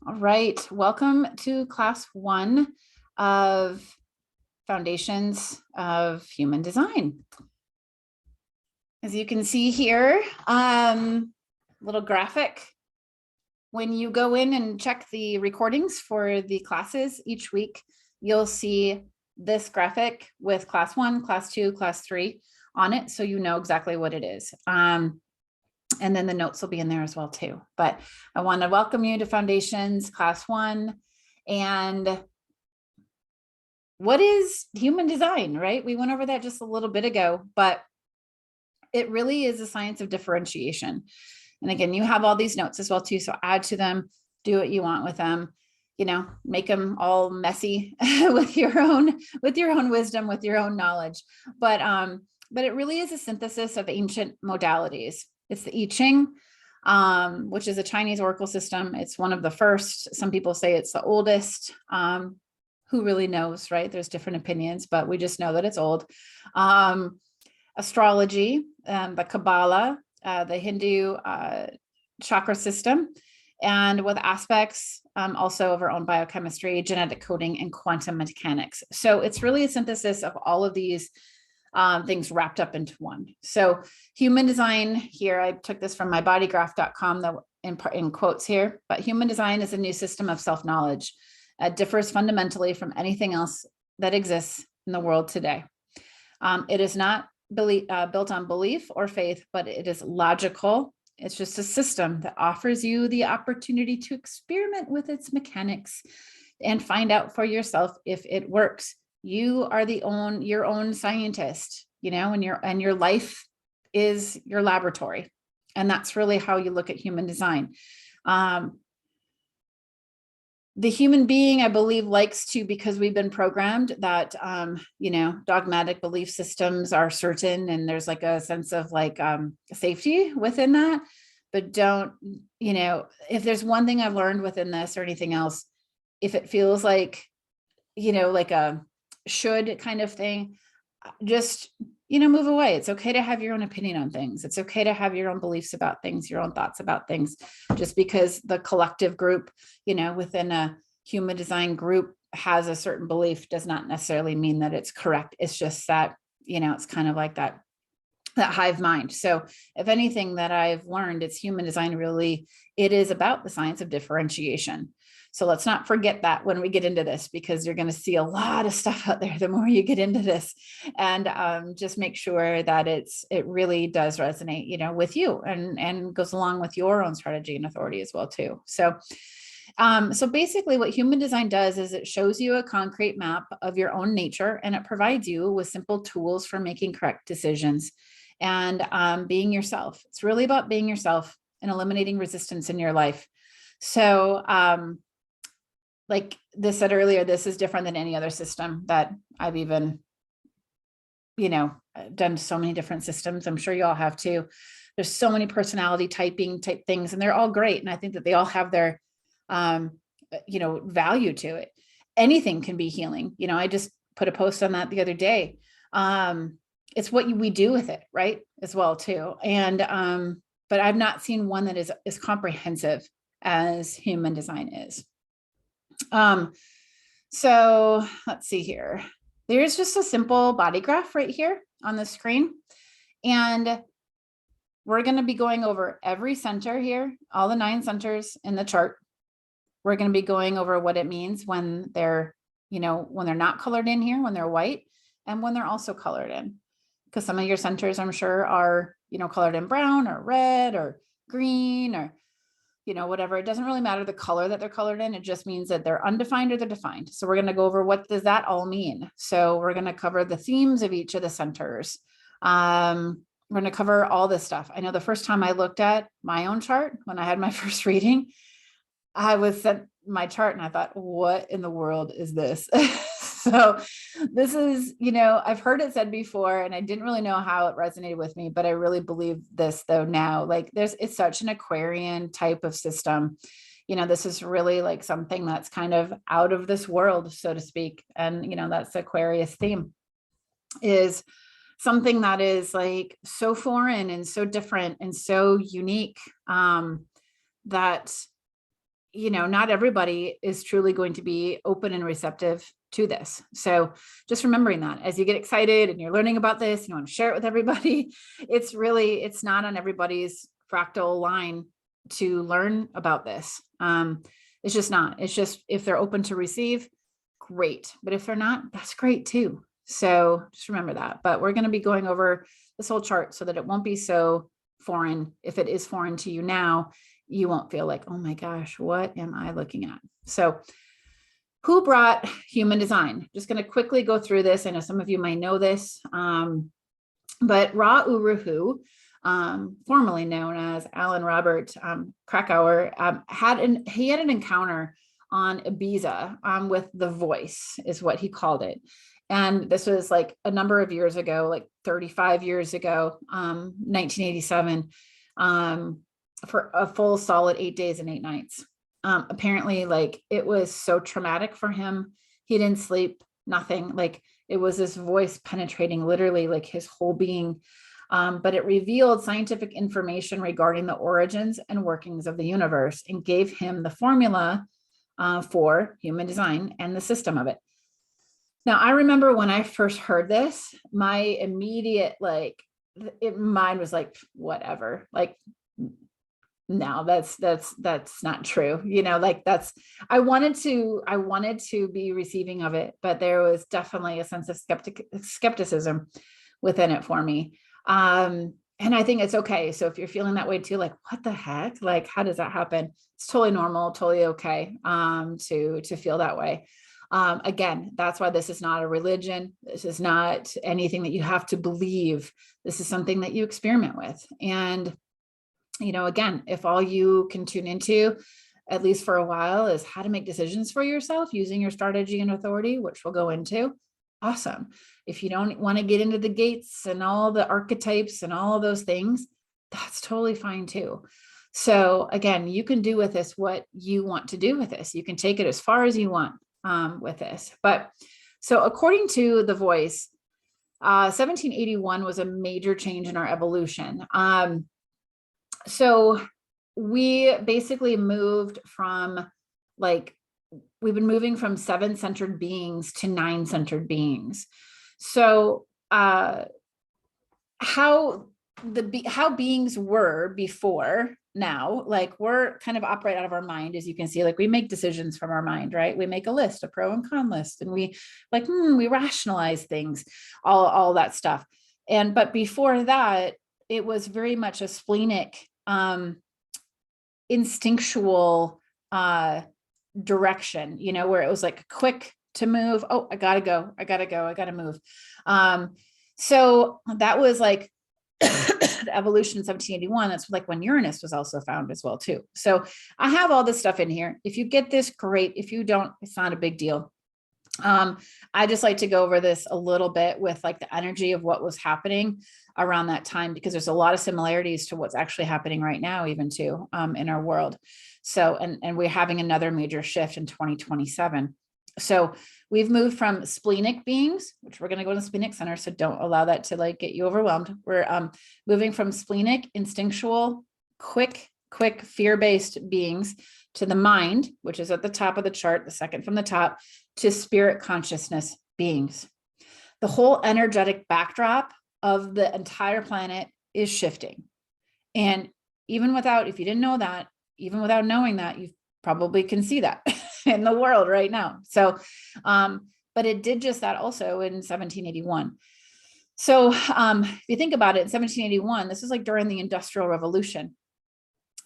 All right, welcome to class one of Foundations of Human Design. As you can see here, little graphic. When you go in and check the recordings for the classes each week, you'll see this graphic with class one, class two, class three on it, so you know exactly what it is. And then the notes will be in there as well too. But I want to welcome you to Foundations Class 1. And what is human design, right? We went over that just a little bit ago, but it really is a science of differentiation. And again, you have all these notes as well too, so add to them, do what you want with them, make them all messy with your own wisdom, with your own knowledge. But it really is a synthesis of ancient modalities. It's the I Ching, which is a Chinese oracle system. It's one of the first. Some people say it's the oldest. Who really knows, right? There's different opinions, but we just know that it's old. Astrology, the Kabbalah, the Hindu chakra system, and with aspects also of our own biochemistry, genetic coding, and quantum mechanics. So it's really a synthesis of all of these things wrapped up into one. So human design here, I took this from mybodygraph.com in quotes here, but human design is a new system of self-knowledge. It differs fundamentally from anything else that exists in the world today. It is not built on belief or faith, but it is logical. It's just a system that offers you the opportunity to experiment with its mechanics and find out for yourself if it works. You are your own scientist, and your life is your laboratory. And that's really how you look at human design. The human being, I believe, likes to, because we've been programmed that, dogmatic belief systems are certain, and there's like a sense of safety within that. But don't, if there's one thing I've learned within this or anything else, if it feels like a should kind of thing, just, move away. It's okay to have your own opinion on things. It's okay to have your own beliefs about things, your own thoughts about things. Just because the collective group, within a human design group has a certain belief does not necessarily mean that it's correct. It's just that, it's kind of like that hive mind. So if anything that I've learned, it's human design really, it is about the science of differentiation. So let's not forget that when we get into this, because you're going to see a lot of stuff out there the more you get into this, and just make sure that it really does resonate, with you and goes along with your own strategy and authority as well too. So basically what human design does is it shows you a concrete map of your own nature, and it provides you with simple tools for making correct decisions and being yourself. It's really about being yourself and eliminating resistance in your life. So like this said earlier, this is different than any other system that I've even, done so many different systems. I'm sure you all have too. There's so many personality type things, and they're all great. And I think that they all have their, value to it. Anything can be healing. I just put a post on that the other day. It's what we do with it, right? As well too. And, but I've not seen one that is as comprehensive as human design is. So let's see here. There's just a simple body graph right here on the screen. And we're going to be going over every center here, all the 9 centers in the chart. We're going to be going over what it means when they're, when they're not colored in here, when they're white, and when they're also colored in. Because some of your centers, I'm sure, are, colored in brown or red or green or whatever. It doesn't really matter the color that they're colored in. It just means that they're undefined or they're defined. So we're going to go over what does that all mean. So we're going to cover the themes of each of the centers. We're going to cover all this stuff. I know the first time I looked at my own chart, when I had my first reading, I was sent my chart and I thought, what in the world is this? So this is, I've heard it said before, and I didn't really know how it resonated with me, but I really believe this though now. It's such an Aquarian type of system. This is really like something that's kind of out of this world, so to speak. And, that's the Aquarius theme, is something that is like so foreign and so different and so unique, that not everybody is truly going to be open and receptive to this. So just remembering that as you get excited and you're learning about this, you want to share it with everybody. It's not on everybody's fractal line to learn about this. It's just not. It's just, if they're open to receive, great. But if they're not, that's great too. So just remember that. But we're going to be going over this whole chart so that it won't be so foreign. If it is foreign to you now, you won't feel like, oh my gosh, what am I looking at? So who brought human design? Just going to quickly go through this. I know some of you might know this, but Ra Uru Hu, formerly known as Alan Robert Krakauer, had an encounter on Ibiza with the voice, is what he called it. And this was like a number of years ago, like 35 years ago, 1987, for a full solid 8 days and 8 nights. Apparently, like, it was so traumatic for him. He didn't sleep, nothing. Like, it was this voice penetrating literally like his whole being. But it revealed scientific information regarding the origins and workings of the universe and gave him the formula for human design and the system of it. Now, I remember when I first heard this, my immediate mind was like, whatever, like, no, that's not true. I wanted to be receiving of it, but there was definitely a sense of skepticism within it for me. And I think it's okay. So if you're feeling that way too, like, what the heck? Like, how does that happen? It's totally normal, totally okay, to feel that way. Again, that's why this is not a religion. This is not anything that you have to believe. This is something that you experiment with. And, again, if all you can tune into, at least for a while, is how to make decisions for yourself using your strategy and authority, which we'll go into, awesome. If you don't want to get into the gates and all the archetypes and all of those things, that's totally fine too. So again, you can do with this what you want to do with this. You can take it as far as you want with this. But so according to the voice, 1781 was a major change in our evolution. So we basically moved from we've been moving from 7-centered beings to 9-centered beings. So how beings were before now, we're kind of operate out of our mind, as you can see, we make decisions from our mind, right? We make a list, a pro and con list, and we we rationalize things, all that stuff. But before that, it was very much a splenic, instinctual direction, where it was like quick to move. Oh, I gotta go, I gotta move. So that was like the evolution in 1781. That's when Uranus was also found as well too. So I have all this stuff in here. If you get this, great. If you don't, it's not a big deal. I just like to go over this a little bit with the energy of what was happening around that time, because there's a lot of similarities to what's actually happening right now, even too, in our world. So, and we're having another major shift in 2027. So we've moved from splenic beings, which we're going to go to the splenic center. So don't allow that to get you overwhelmed. We're moving from splenic, instinctual, quick fear-based beings to the mind, which is at the top of the chart, the second from the top, to spirit consciousness beings. The whole energetic backdrop of the entire planet is shifting. And even without, if you didn't know that, even without knowing that, you probably can see that in the world right now. So, but it did just that also in 1781. So if you think about it, in 1781, this is during the Industrial Revolution,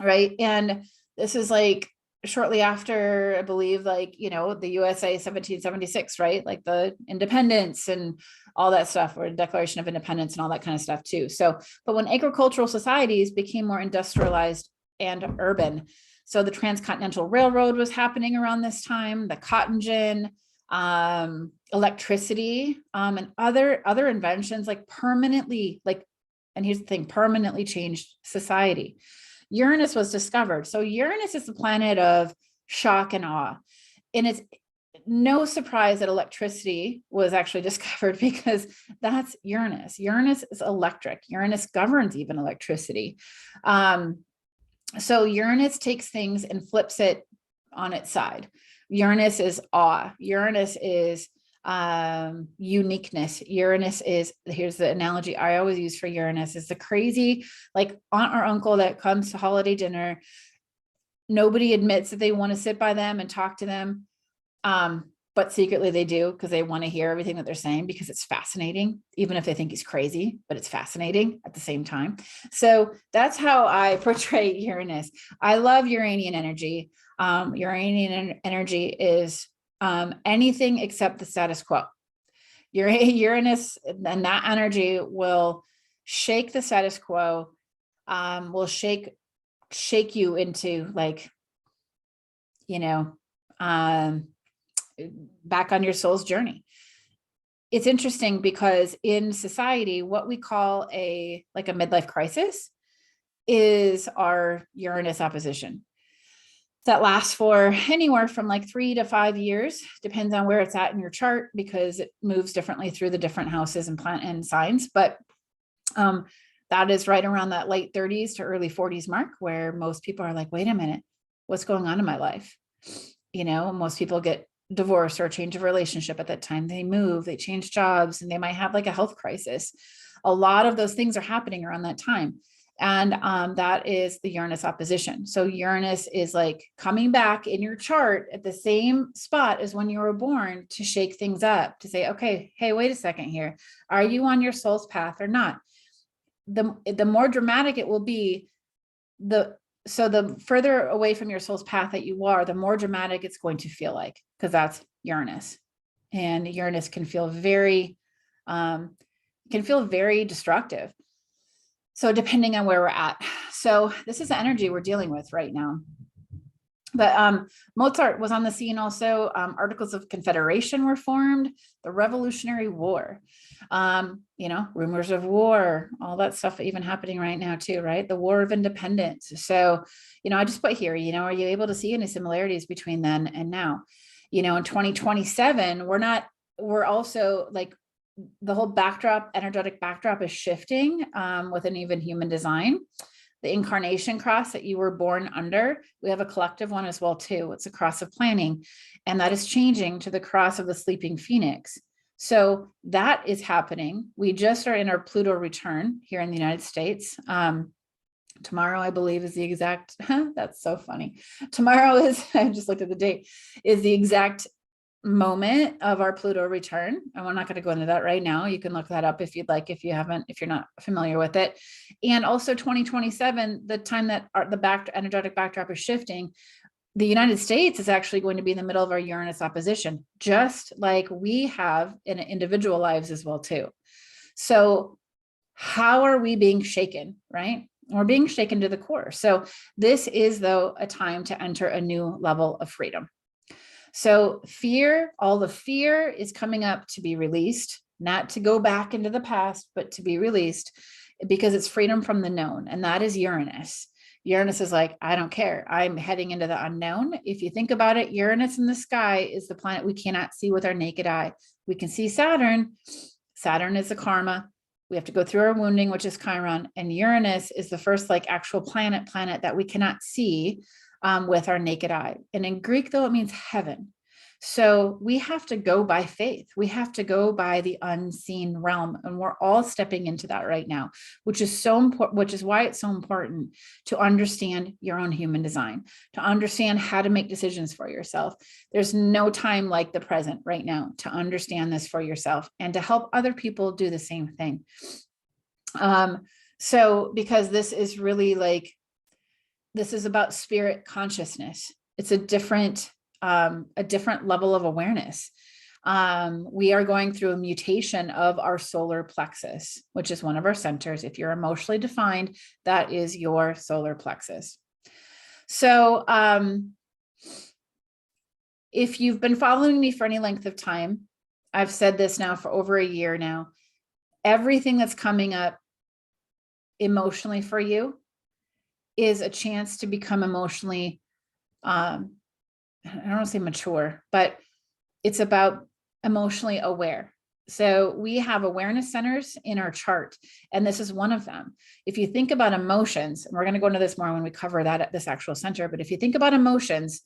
right? And this is shortly after, I believe, the USA 1776, right? The independence and all that stuff, or Declaration of Independence and all that kind of stuff too. So, but when agricultural societies became more industrialized and urban, so the Transcontinental Railroad was happening around this time, the cotton gin, electricity, and other inventions permanently, and here's the thing, permanently changed society. Uranus was discovered. So Uranus is the planet of shock and awe. And it's no surprise that electricity was actually discovered, because that's Uranus. Uranus is electric. Uranus governs even electricity. So Uranus takes things and flips it on its side. Uranus is awe. Uranus is uniqueness. Uranus is, here's the analogy I always use for Uranus, is the crazy, like aunt or uncle that comes to holiday dinner. Nobody admits that they want to sit by them and talk to them. But secretly they do, because they want to hear everything that they're saying, because it's fascinating, even if they think he's crazy, but it's fascinating at the same time. So that's how I portray Uranus. I love Uranian energy. Uranian energy is anything except the status quo. Uranus and that energy will shake the status quo, will shake you into, like, you know, back on your soul's journey. It's interesting because in society, what we call a midlife crisis is our Uranus opposition. That lasts for anywhere from like 3 to 5 years, depends on where it's at in your chart, because it moves differently through the different houses and planet and signs. But that is right around that late 30s to early 40s mark, where most people are like, wait a minute, what's going on in my life? You know, most people get divorced or change of relationship at that time. They move, they change jobs, and they might have like a health crisis. A lot of those things are happening around that time. And that is the Uranus opposition. So Uranus is like coming back in your chart at the same spot as when you were born, to shake things up, to say, okay, hey, wait a second here. Are you on your soul's path or not? The more dramatic it will be, so the further away from your soul's path that you are, the more dramatic it's going to feel like, because that's Uranus. And Uranus can feel very destructive. So depending on where we're at. So this is the energy we're dealing with right now. But Mozart was on the scene also. Articles of Confederation were formed, the Revolutionary War, you know, rumors of war, all that stuff even happening right now too, right? The War of Independence. So, you know, I just put here, you know, are you able to see any similarities between then and now? You know, in 2027, we're also like, the whole backdrop, energetic backdrop is shifting with an even human design. The incarnation cross that you were born under, we have a collective one as well too. It's a cross of planning, and that is changing to the cross of the sleeping phoenix. So that is happening. We just are in our Pluto return here in the United States. Tomorrow, I believe, is the exact, that's so funny. Tomorrow is, I just looked at the date, is the exact moment of our Pluto return. And we're not going to go into that right now. You can look that up if you'd like, if you're not familiar with it. And also 2027, the time that the energetic backdrop is shifting, the United States is actually going to be in the middle of our Uranus opposition, just like we have in individual lives as well too. So how are we being shaken, right? We're being shaken to the core. So this is, though, a time to enter a new level of freedom. So fear, all the fear is coming up to be released, not to go back into the past, but to be released, because it's freedom from the known. And that is Uranus. Uranus is like, I don't care. I'm heading into the unknown. If you think about it, Uranus in the sky is the planet we cannot see with our naked eye. We can see Saturn. Saturn is the karma. We have to go through our wounding, which is Chiron. And Uranus is the first like actual planet that we cannot see with our naked eye. And in Greek, though, it means heaven. So we have to go by faith. We have to go by the unseen realm. And we're all stepping into that right now, which is so important, which is why it's so important to understand your own human design, to understand how to make decisions for yourself. There's no time like the present right now to understand this for yourself and to help other people do the same thing. So because this is really like, this is about spirit consciousness. It's a different level of awareness. We are going through a mutation of our solar plexus, which is one of our centers. If you're emotionally defined, that is your solar plexus. So if you've been following me for any length of time, I've said this now for over a year now, everything that's coming up emotionally for you is a chance to become emotionally, I don't want to say mature, but it's about emotionally aware. So we have awareness centers in our chart, and this is one of them. If you think about emotions, and we're going to go into this more when we cover that at this actual center, but if you think about emotions,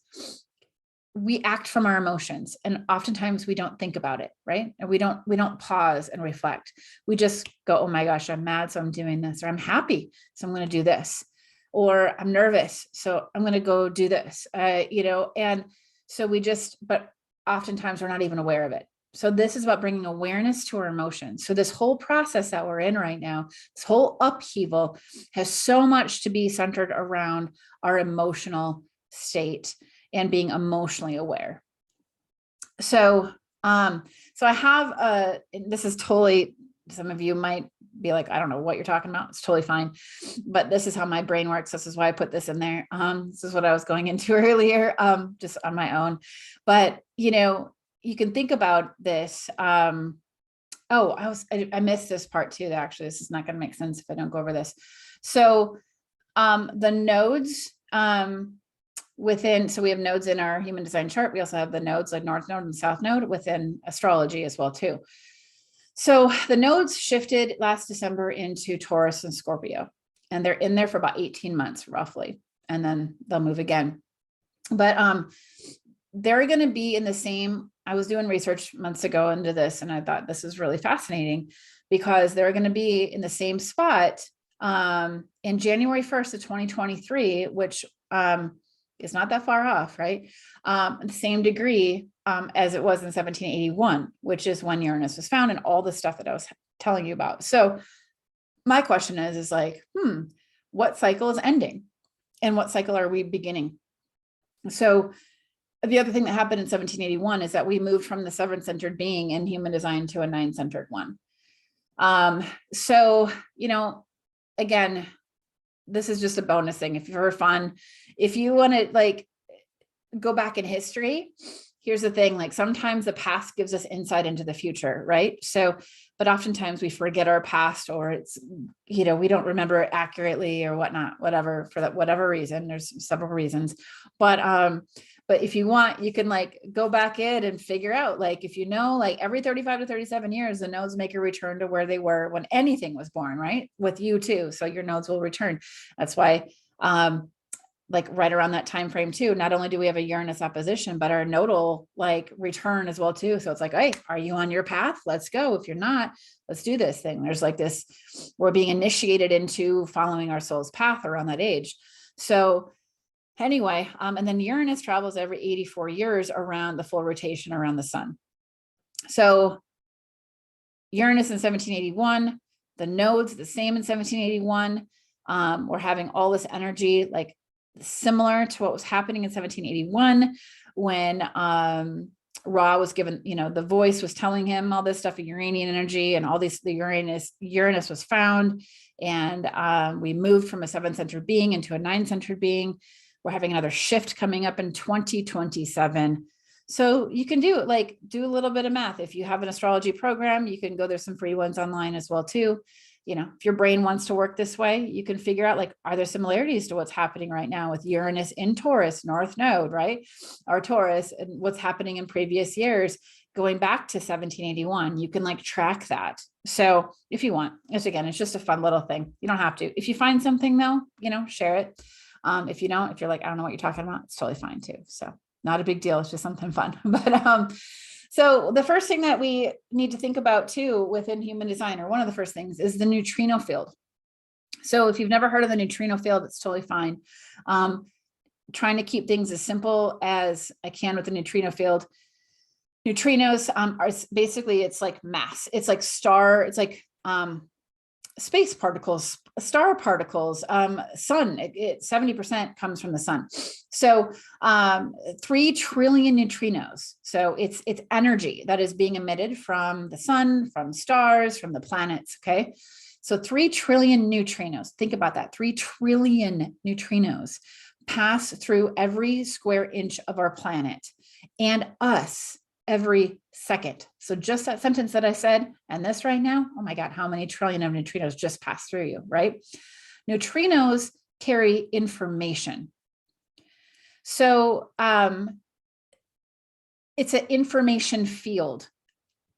we act from our emotions, and oftentimes we don't think about it, right? And we don't pause and reflect. We just go, oh my gosh, I'm mad, so I'm doing this, or I'm happy, so I'm going to do this, or I'm nervous, so I'm going to go do this, and so but oftentimes we're not even aware of it. So this is about bringing awareness to our emotions. So this whole process that we're in right now, this whole upheaval, has so much to be centered around our emotional state and being emotionally aware. So, so I have this is totally, some of you might be like, I don't know what you're talking about. It's totally fine. But this is how my brain works. This is why I put this in there. This is what I was going into earlier, just on my own. But, you can think about this. I missed this part too. Actually, this is not going to make sense if I don't go over this. So, the nodes, so we have nodes in our human design chart. We also have the nodes like North Node and South Node within astrology as well too. So the nodes shifted last December into Taurus and Scorpio, and they're in there for about 18 months roughly, and then they'll move again. But they're going to be in the same, I was doing research months ago into this, and I thought this is really fascinating because they're going to be in the same spot in January 1st of 2023, which is not that far off, right? The same degree as it was in 1781, which is when Uranus was found and all the stuff that I was telling you about. So my question is like, what cycle is ending and what cycle are we beginning? So the other thing that happened in 1781 is that we moved from the 7-centered being in human design to a 9-centered one. So, again, this is just a bonus thing. If you're fun, if you want to like go back in history, here's the thing, like sometimes the past gives us insight into the future, right? So, but oftentimes we forget our past, or it's, we don't remember it accurately or whatnot, whatever, for that, whatever reason. There's several reasons, but if you want, you can like go back in and figure out, like, if like every 35 to 37 years, the nodes make a return to where they were when anything was born, right? With you too. So your nodes will return. That's why, like right around that time frame too, not only do we have a Uranus opposition, but our nodal like return as well too. So it's like, hey, are you on your path? Let's go. If you're not, let's do this thing. There's like this, we're being initiated into following our soul's path around that age. So anyway, and then Uranus travels every 84 years around the full rotation around the sun. So Uranus in 1781, the nodes the same in 1781. We're having all this energy, like similar to what was happening in 1781 when Ra was given, the voice was telling him all this stuff of Uranian energy and all these, the Uranus was found, and we moved from a 7-centered being into a 9-centered being. We're having another shift coming up in 2027. So you can do a little bit of math. If you have an astrology program, you can go, there's some free ones online as well too. If your brain wants to work this way, you can figure out, like, are there similarities to what's happening right now with Uranus in Taurus, North Node, right? Or Taurus, and what's happening in previous years, going back to 1781, you can like track that. So if you want, it's just a fun little thing. You don't have to. If you find something though, share it. If you don't, if you're like, I don't know what you're talking about, it's totally fine too. So not a big deal. It's just something fun. But so the first thing that we need to think about too within human design, or one of the first things, is the neutrino field. So if you've never heard of the neutrino field, it's totally fine. Trying to keep things as simple as I can with the neutrino field. Neutrinos are basically, it's like mass. It's like space particles, star particles, sun, 70% comes from the sun. So 3 trillion neutrinos. So it's energy that is being emitted from the sun, from stars, from the planets. Okay. So 3 trillion neutrinos. Think about that. 3 trillion neutrinos pass through every square inch of our planet and us every second. So just that sentence that I said, and this right now, oh my God, how many trillion of neutrinos just pass through you, right? Neutrinos carry information. So it's an information field.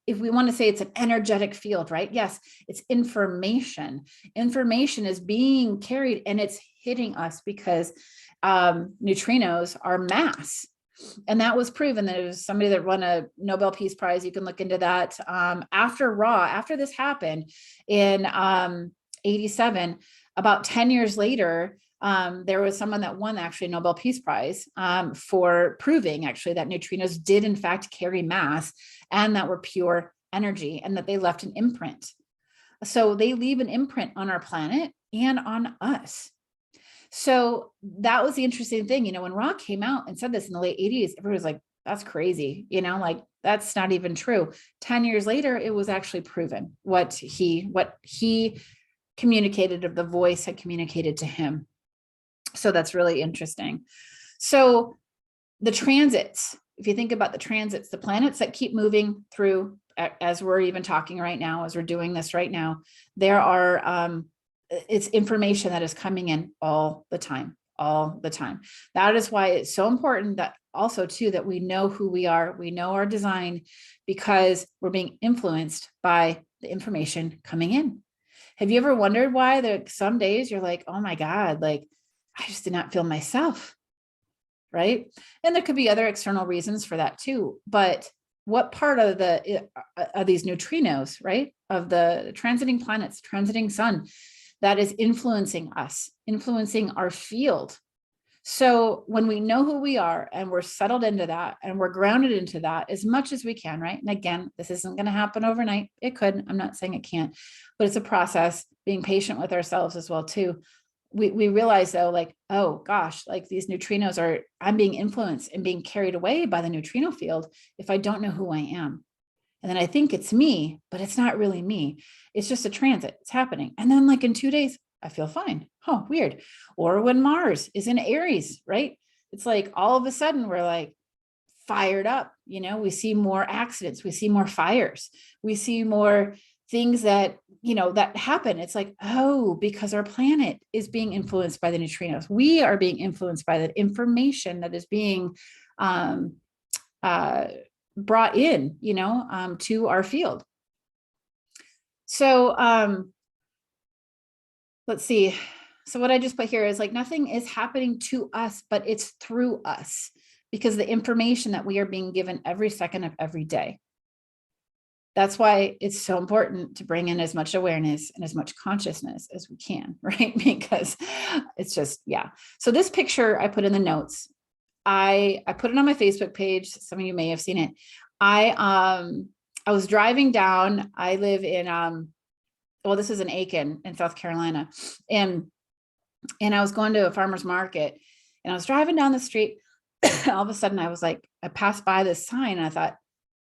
If we want to say it's an energetic field, right? Yes, it's information. Information is being carried and it's hitting us because neutrinos are mass. And that was proven. That it was somebody that won a Nobel Peace Prize. You can look into that. After this happened in 87, about 10 years later, there was someone that won actually a Nobel Peace Prize for proving actually that neutrinos did in fact carry mass and that were pure energy and that they left an imprint. So they leave an imprint on our planet and on us. So that was the interesting thing. When Ra came out and said this in the late 80s, everybody was like, that's crazy. Like that's not even true. 10 years later, it was actually proven what he communicated, of the voice had communicated to him. So that's really interesting. So the transits, if you think about the transits, the planets that keep moving through, as we're even talking right now, as we're doing this right now, there are, it's information that is coming in all the time. That is why it's so important that also too, that we know who we are, we know our design, because we're being influenced by the information coming in. Have you ever wondered why some days you're like, oh my God, like I just did not feel myself, right? And there could be other external reasons for that too. But what part of these neutrinos, right, of the transiting planets, transiting sun, that is influencing us, influencing our field? So when we know who we are and we're settled into that and we're grounded into that as much as we can, right? And again, this isn't going to happen overnight. It could, I'm not saying it can't, but it's a process, being patient with ourselves as well too. We realize though, like, oh gosh, like these neutrinos I'm being influenced and being carried away by the neutrino field if I don't know who I am. And then I think it's me, but it's not really me. It's just a transit. It's happening. And then like in 2 days, I feel fine. Oh, weird. Or when Mars is in Aries, right? It's like all of a sudden we're like fired up. We see more accidents. We see more fires. We see more things that, that happen. It's like, oh, because our planet is being influenced by the neutrinos. We are being influenced by the information that is being brought in, to our field. So let's see. So what I just put here is like, nothing is happening to us, but it's through us, because the information that we are being given every second of every day. That's why it's so important to bring in as much awareness and as much consciousness as we can, right? Because it's just, yeah. So this picture I put in the notes. I put it on my Facebook page. Some of you may have seen it. I was driving down. I live in, well, this is in Aiken in South Carolina. And I was going to a farmer's market and I was driving down the street. All of a sudden I was like, I passed by this sign and I thought,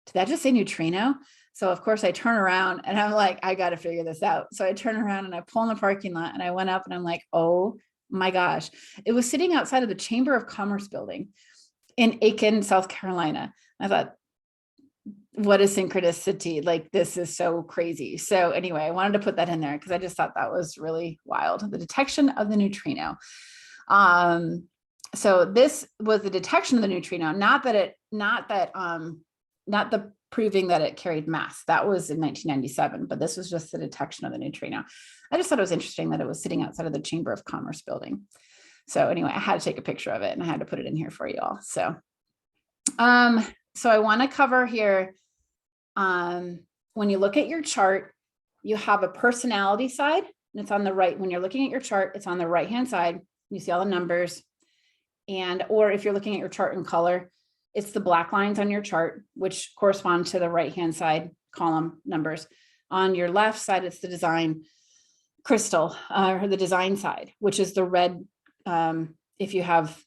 did that just say neutrino? So of course I turn around and I'm like, I got to figure this out. So I turn around and I pull in the parking lot and I went up and I'm like, oh my gosh, it was sitting outside of the Chamber of Commerce building in Aiken, South Carolina. I thought, what a synchronicity. Like, this is so crazy. So anyway, I wanted to put that in there because I just thought that was really wild. The detection of the neutrino. So this was the detection of the neutrino, not the proving that it carried mass. That was in 1997, but this was just the detection of the neutrino. I just thought it was interesting that it was sitting outside of the Chamber of Commerce building. So anyway, I had to take a picture of it and I had to put it in here for you all. So, so I want to cover here, when you look at your chart, you have a personality side and it's on the right. When you're looking at your chart, it's on the right-hand side. You see all the numbers. Or if you're looking at your chart in color, it's the black lines on your chart, which correspond to the right-hand side column numbers. On your left side, it's the design crystal, or the design side, which is the red. If you have,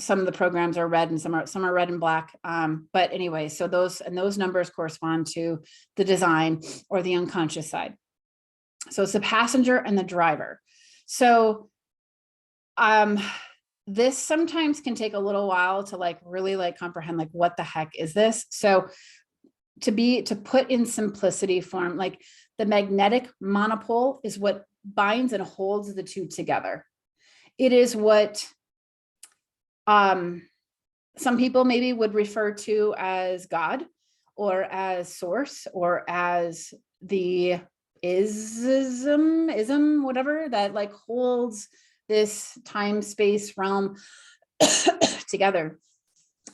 some of the programs are red and some are red and black. But anyway, so those numbers correspond to the design or the unconscious side. So it's the passenger and the driver. So, this sometimes can take a little while to like really like comprehend, like, what the heck is this? So to put in simplicity form, like the magnetic monopole is what binds and holds the two together. It is what some people maybe would refer to as God or as source or as the ism, whatever, that like holds this time space realm together.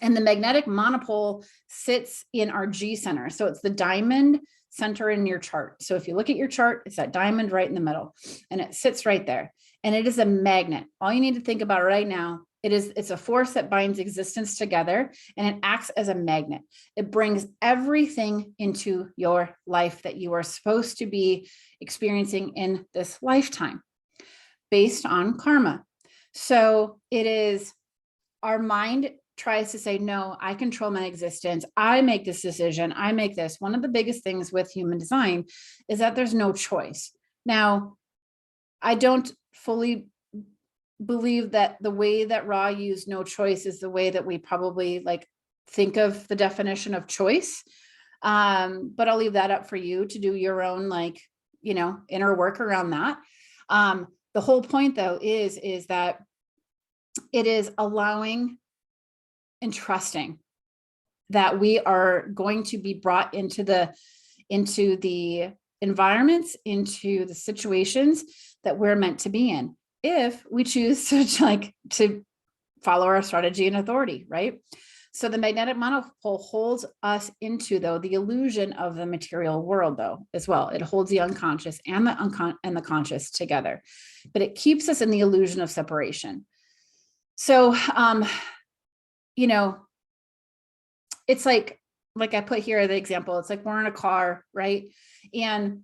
And the magnetic monopole sits in our G center. So it's the diamond center in your chart. So if you look at your chart, it's that diamond right in the middle, and it sits right there. And it is a magnet. All you need to think about right now, it's a force that binds existence together, and it acts as a magnet. It brings everything into your life that you are supposed to be experiencing in this lifetime based on karma. So it is, our mind tries to say, no, I control my existence. I make this decision. I make this. One of the biggest things with human design is that there's no choice. Now, I don't fully believe that the way that Ra used no choice is the way that we probably like think of the definition of choice. But I'll leave that up for you to do your own, like, you know, inner work around that. The whole point though is that it is allowing and trusting that we are going to be brought into the environments, into the situations that we're meant to be in, if we choose to follow our strategy and authority, right? So the magnetic monopole holds us into, though, the illusion of the material world, though, as well. It holds the unconscious and the conscious together, but it keeps us in the illusion of separation. So, you know, it's like I put here the example, it's like we're in a car, right? And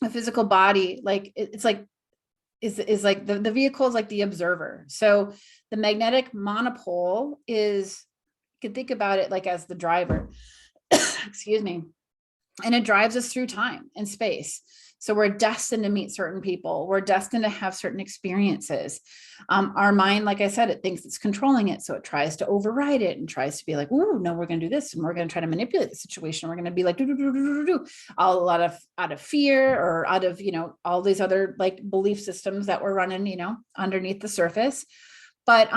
a physical body, like it's like, is like the vehicle is like the observer. So the magnetic monopole is, you can think about it like as the driver, excuse me, and it drives us through time and space. So we're destined to meet certain people. We're destined to have certain experiences. Our mind, like I said, it thinks it's controlling it. So it tries to override it and tries to be like, oh, no, we're going to do this. And we're going to try to manipulate the situation. We're going to be like, out of fear, or out of, you know, all these other like belief systems that we're running, you know, underneath the surface. But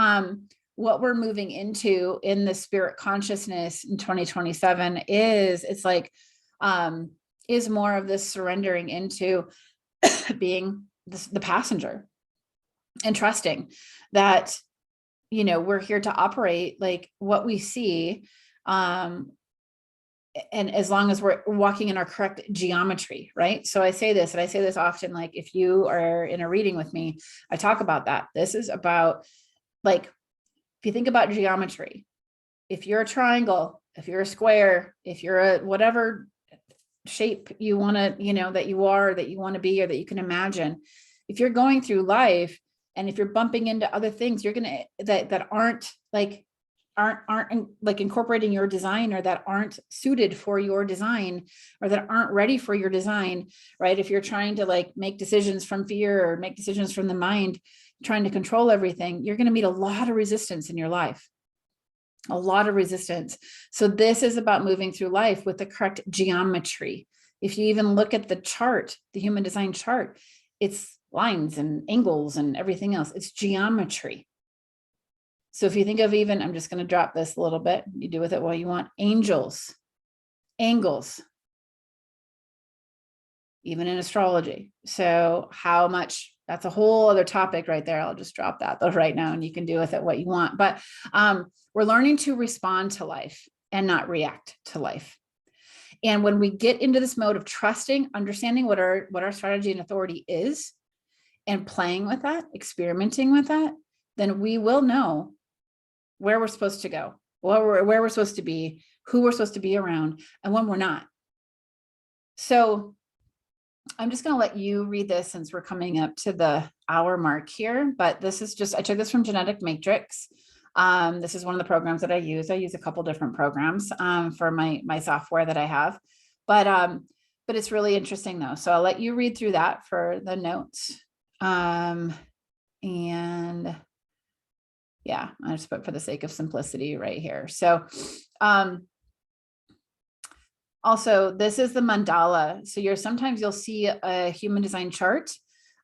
what we're moving into in the spirit consciousness in 2027 is more of this surrendering into being the passenger and trusting that, you know, we're here to operate like what we see. And as long as we're walking in our correct geometry, right? So I say this, and I say this often, like if you are in a reading with me, I talk about that. This is about, like, if you think about geometry, if you're a triangle, if you're a square, if you're a whatever shape you want to, you know, that you are, that you want to be, or that you can imagine, if you're going through life and if you're bumping into other things, you're going to, that aren't like incorporating your design, or that aren't suited for your design, or that aren't ready for your design, right? If you're trying to like make decisions from fear, or make decisions from the mind, trying to control everything, you're going to meet a lot of resistance in your life. A lot of resistance. So this is about moving through life with the correct geometry. If you even look at the chart, the human design chart, it's lines and angles and everything else. It's geometry. So if you think of even, I'm just going to drop this a little bit, you do with it what you want, angels, angles, even in astrology. So how much, that's a whole other topic right there. I'll just drop that though right now, and you can do with it what you want. But we're learning to respond to life and not react to life. And when we get into this mode of trusting, understanding what our strategy and authority is, and playing with that, experimenting with that, then we will know where we're supposed to go, where we're supposed to be, who we're supposed to be around, and when we're not. So I'm just going to let you read this since we're coming up to the hour mark here, but this is just, I took this from Genetic Matrix. This is one of the programs that I use. I use a couple different programs for my software that I have, but it's really interesting though. So I'll let you read through that for the notes. And yeah, I just put for the sake of simplicity right here. So, also, this is the mandala. So sometimes you'll see a human design chart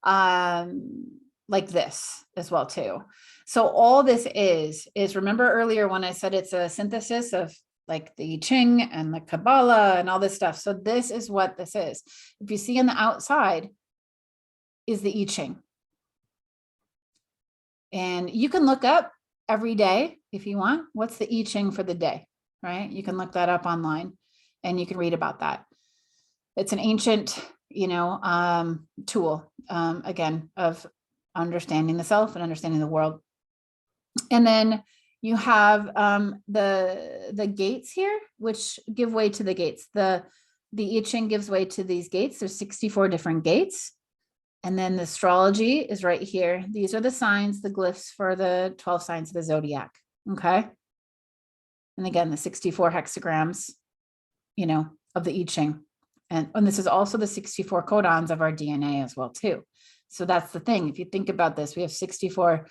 like this as well too. So all this is remember earlier when I said it's a synthesis of like the I Ching and the Kabbalah and all this stuff. So this is what this is. If you see on the outside is the I Ching. And you can look up every day, if you want, what's the I Ching for the day, right? You can look that up online and you can read about that. It's an ancient, tool, again, of understanding the self and understanding the world. And then you have the gates here, which give way to the gates. The I Ching gives way to these gates. There's 64 different gates. And then the astrology is right here. These are the signs, the glyphs for the 12 signs of the zodiac. Okay. And again, the 64 hexagrams, of the I Ching. And this is also the 64 codons of our DNA as well, too. So that's the thing. If you think about this, we have 64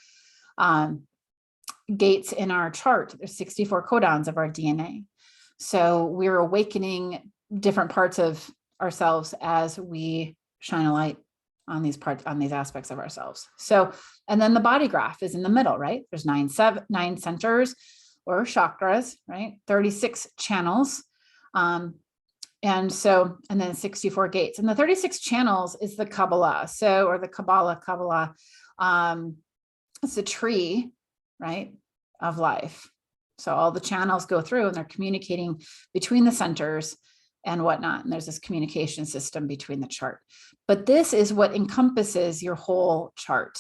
gates in our chart. There's 64 codons of our DNA. So we're awakening different parts of ourselves as we shine a light on these aspects of ourselves. So, and then the body graph is in the middle, right? There's nine centers or chakras, right? 36 channels. And then 64 gates, and the 36 channels is the Kabbalah. Or the Kabbalah, it's a tree, right, of life. So all the channels go through and they're communicating between the centers and whatnot. And there's this communication system between the chart, but this is what encompasses your whole chart.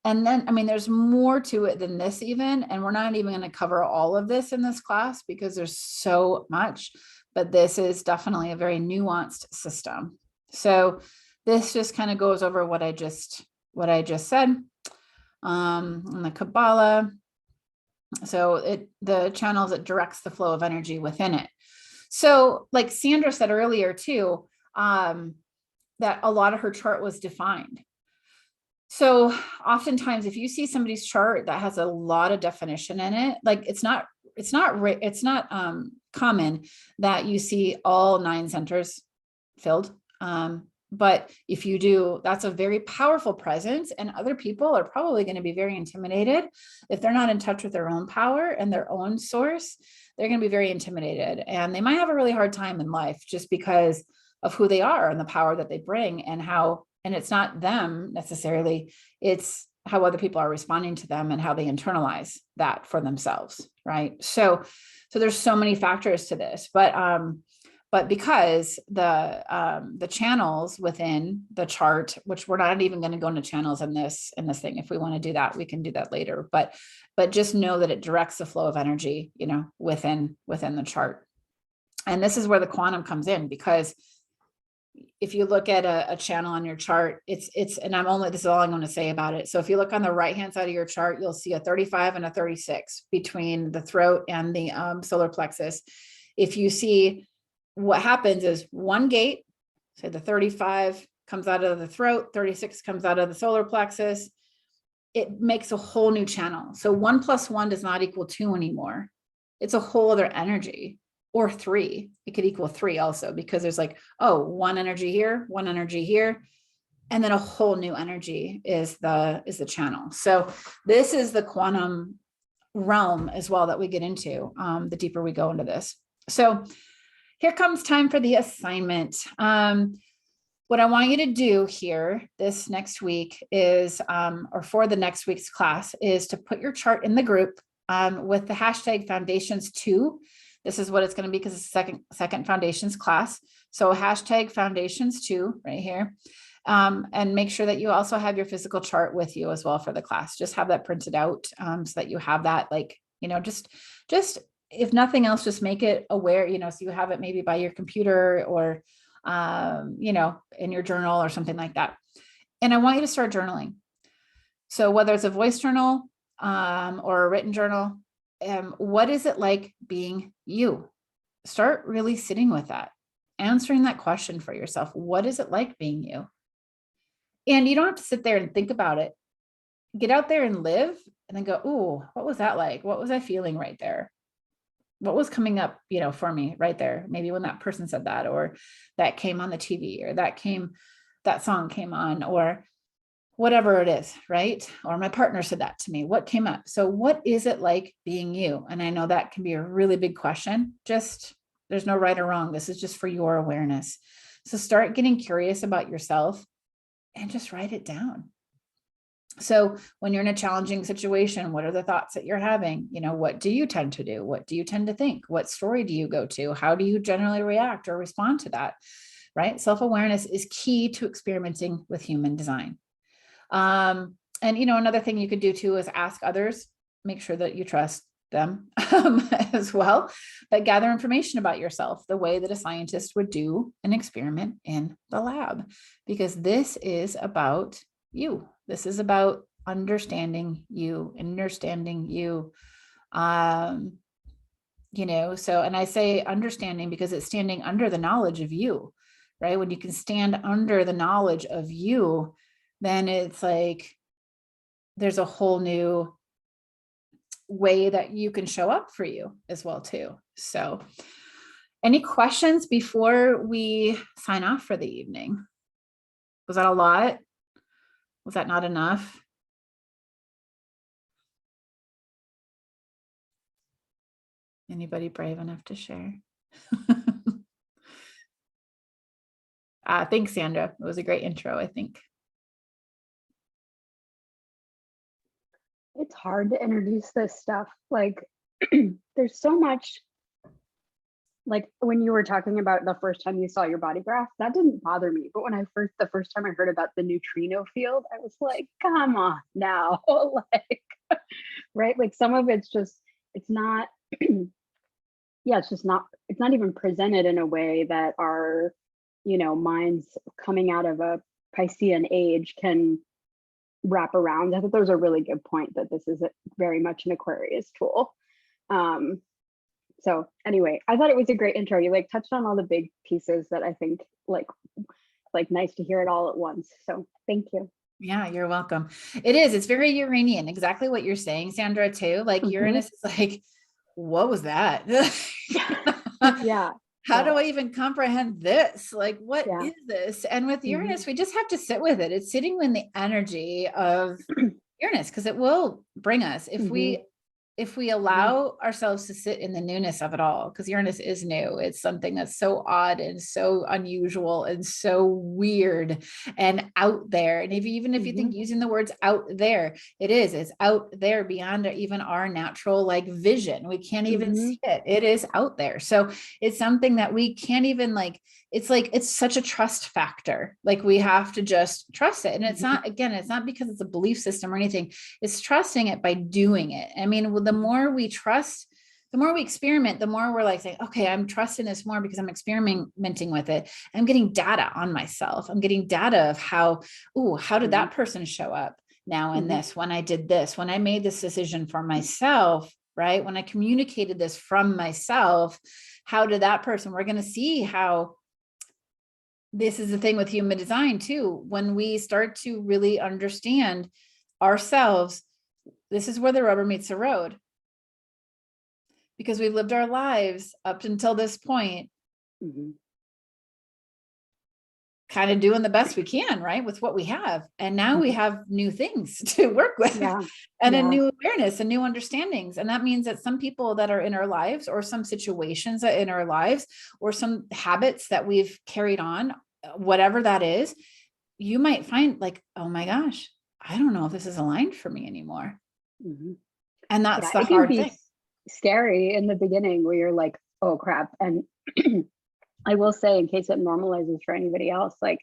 And then, there's more to it than this even, and we're not even going to cover all of this in this class because there's so much, but this is definitely a very nuanced system. So this just kind of goes over what I just said. In the Kabbalah, so the channels, it directs the flow of energy within it. So like Sandra said earlier too, that a lot of her chart was defined. So oftentimes if you see somebody's chart that has a lot of definition in it, like it's not common that you see all 9 centers filled. But if you do, that's a very powerful presence, and other people are probably going to be very intimidated if they're not in touch with their own power and their own source. They're going to be very intimidated, and they might have a really hard time in life just because of who they are and the power that they bring, and it's not them necessarily, it's how other people are responding to them and how they internalize that for themselves, right? So there's so many factors to this, but because the channels within the chart, which we're not even going to go into channels in this thing. If we want to do that, we can do that later. But just know that it directs the flow of energy, within the chart. And this is where the quantum comes in, because if you look at a channel on your chart, this is all I'm going to say about it. So if you look on the right-hand side of your chart, you'll see a 35 and a 36 between the throat and the solar plexus. If you see, what happens is one gate, say the 35 comes out of the throat, 36 comes out of the solar plexus, it makes a whole new channel. So 1 + 1 does not equal 2 anymore. It's a whole other energy. Or 3, it could equal 3 also, because there's like, one energy here, one energy here, and then a whole new energy is the channel. So this is the quantum realm as well that we get into, the deeper we go into this. So here comes time for the assignment. What I want you to do here this next week is, or for the next week's class, is to put your chart in the group with the hashtag foundations2. This is what it's going to be, because it's second foundations class. So hashtag foundations2 right here. And make sure that you also have your physical chart with you as well for the class. Just have that printed out so that you have that, just if nothing else, just make it aware, so you have it maybe by your computer or, in your journal or something like that. And I want you to start journaling. So whether it's a voice journal or a written journal, what is it like being you? Start really sitting with that, answering that question for yourself. What is it like being you? And you don't have to sit there and think about it. Get out there and live, and then go, ooh, what was that like? What was I feeling right there? What was coming up, for me right there? Maybe when that person said that, or that came on the TV, or that song came on, or whatever it is, right? Or my partner said that to me. What came up? So what is it like being you? And I know that can be a really big question. There's no right or wrong. This is just for your awareness. So start getting curious about yourself and just write it down. So when you're in a challenging situation, what are the thoughts that you're having? You know, what do you tend to do? What do you tend to think? What story do you go to? How do you generally react or respond to that? Right? Self-awareness is key to experimenting with human design. And, you know, another thing you could do too is ask others, make sure that you trust them as well, but gather information about yourself the way that a scientist would do an experiment in the lab, because this is about you. This is about understanding you, understanding you. You know, so, and I say understanding because it's standing under the knowledge of you, right? When you can stand under the knowledge of you, then it's like there's a whole new way that you can show up for you as well too. So any questions before we sign off for the evening? Was that a lot? Was that not enough? Anybody brave enough to share? Thanks, Sandra. It was a great intro, I think. It's hard to introduce this stuff. Like, there's so much, like when you were talking about the first time you saw your body graph, that didn't bother me. But when the first time I heard about the neutrino field, I was like, come on now, like, right? Like some of it's just, it's not, yeah, it's not even presented in a way that our, minds coming out of a Piscean age can wrap around. I thought that was a really good point, that this is very much an Aquarius tool. So anyway, I thought it was a great intro. You like touched on all the big pieces that I think like nice to hear it all at once. So thank you. Yeah, you're welcome. It's very Uranian, exactly what you're saying, Sandra, too. Like Uranus is like, what was that? Yeah. How do I even comprehend this? Like, what is this? And with Uranus, we just have to sit with it. It's sitting in the energy of Uranus, because it will bring us if we allow ourselves to sit in the newness of it all, because Uranus is new. It's something that's so odd and so unusual and so weird and out there. And even if you think using the words out there, it's out there beyond even our natural like vision. We can't even see it. It is out there. So it's something that we can't even it's such a trust factor. Like we have to just trust it. And it's not because it's a belief system or anything. It's trusting it by doing it. I mean, the more we trust, the more we experiment, the more we're like saying, okay, I'm trusting this more because I'm experimenting with it. I'm getting data on myself. I'm getting data of how did that person show up now in this, when I did this, when I made this decision for myself, right? When I communicated this from myself, how did that person, we're going to see how this is the thing with human design too. When we start to really understand ourselves, this is where the rubber meets the road, because we've lived our lives up until this point, kind of doing the best we can, right, with what we have. And now we have new things to work with and a new awareness and new understandings. And that means that some people that are in our lives, or some situations that in our lives, or some habits that we've carried on, whatever that is, you might find like, oh my gosh, I don't know if this is aligned for me anymore. And that's the hard thing. Scary in the beginning where you're like, oh crap. And I will say, in case it normalizes for anybody else, like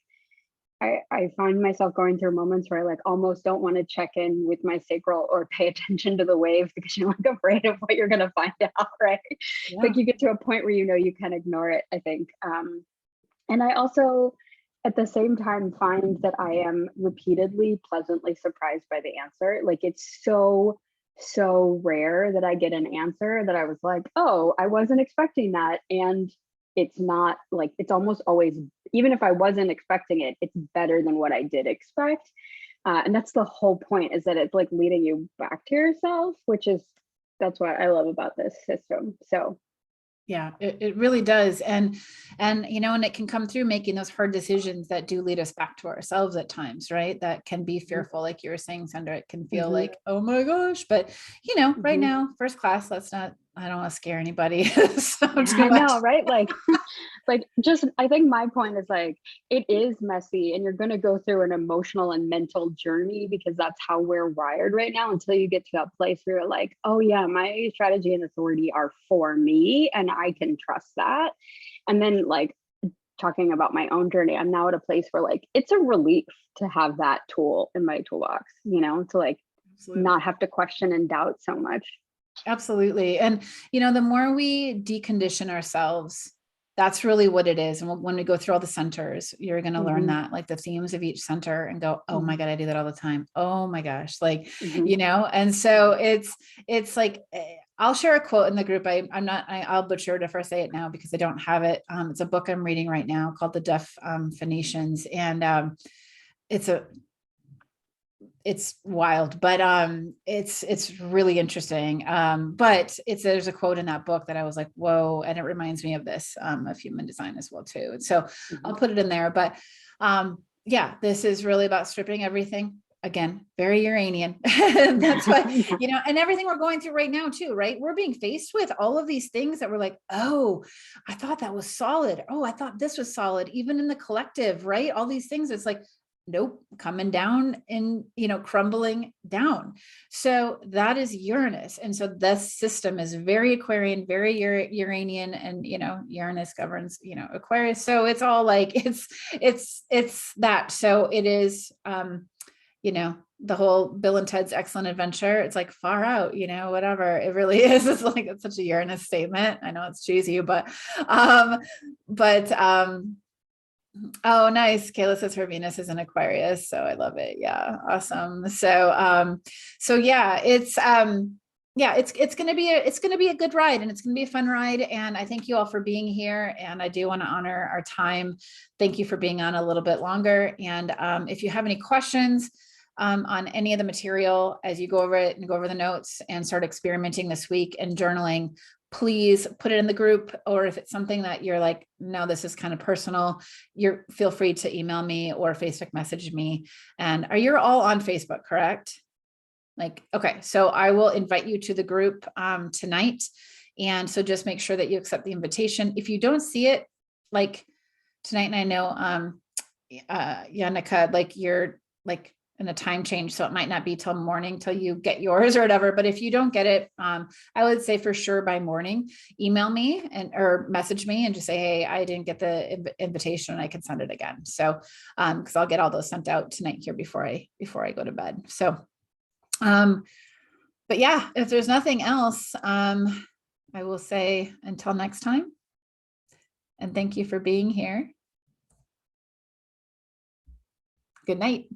I find myself going through moments where I like almost don't want to check in with my sacral or pay attention to the waves because you're like afraid of what you're going to find out, right? Like you get to a point where you can ignore it, I think. And I also, at the same time, find that I am repeatedly pleasantly surprised by the answer. Like it's so rare that I get an answer that I was like, oh, I wasn't expecting that. And it's not like, it's almost always, even if I wasn't expecting it, it's better than what I did expect. And that's the whole point, is that it's like leading you back to yourself, that's what I love about this system. So yeah, it really does. And it can come through making those hard decisions that do lead us back to ourselves at times, right? That can be fearful. Like you were saying, Sandra, it can feel like, oh my gosh, but right now, first class, let's not I don't want to scare anybody so too I much. know, right? Like just, I think my point is like, it is messy and you're going to go through an emotional and mental journey because that's how we're wired right now until you get to that place where you're like, oh yeah, my strategy and authority are for me and I can trust that. And then like talking about my own journey, I'm now at a place where like, it's a relief to have that tool in my toolbox, you know, to like Absolutely. not have to question and doubt so much. Absolutely. And, you know, the more we decondition ourselves, that's really what it is. And when we go through all the centers, you're going to learn Mhm, that, like the themes of each center, and go, oh my mhm, God, I do that all the time. Oh my gosh. Like, mhm. you know, and so it's like, I'll share a quote in the group. I'll butcher it if I say it now because I don't have it. It's a book I'm reading right now called The Deaf Phoenicians. And it's a it's wild, but it's really interesting. But there's a quote in that book that I was like, whoa, and it reminds me of this of human design as well too. And so I'll Mhm. put it in there. But yeah, this is really about stripping everything. Again, very Uranian. That's why, Yeah. you know, and everything we're going through right now too, right? We're being faced with all of these things that we're like, oh, I thought that was solid. Oh, I thought this was solid. Even in the collective, right? All these things, it's like, nope, coming down and, you know, crumbling down. So that is Uranus. And so this system is very Aquarian, very Uranian, and, you know, Uranus governs, you know, Aquarius. So it's all like, it's that. So it is, you know, the whole Bill and Ted's Excellent Adventure. It's like far out, you know, whatever it really is. It's like, it's such a Uranus statement. I know it's cheesy, but oh, nice. Kayla says her Venus is in Aquarius. So I love it. Yeah. Awesome. So yeah, it's gonna be a good ride, and it's gonna be a fun ride. And I thank you all for being here. And I do want to honor our time. Thank you for being on a little bit longer. And if you have any questions on any of the material as you go over it and go over the notes and start experimenting this week and journaling, please put it in the group. Or if it's something that you're like, no, this is kind of personal, feel free to email me or Facebook message me. And you're all on Facebook, correct? Like, okay, so I will invite you to the group tonight. And so just make sure that you accept the invitation. If you don't see it like tonight, and I know Yannicka, like you're like in a time change, so it might not be till morning till you get yours or whatever. But if you don't get it, I would say for sure by morning, email me or message me and just say, hey, I didn't get the invitation, and I can send it again. So because I'll get all those sent out tonight here before I go to bed. So but yeah, if there's nothing else, I will say until next time, and thank you for being here. Good night.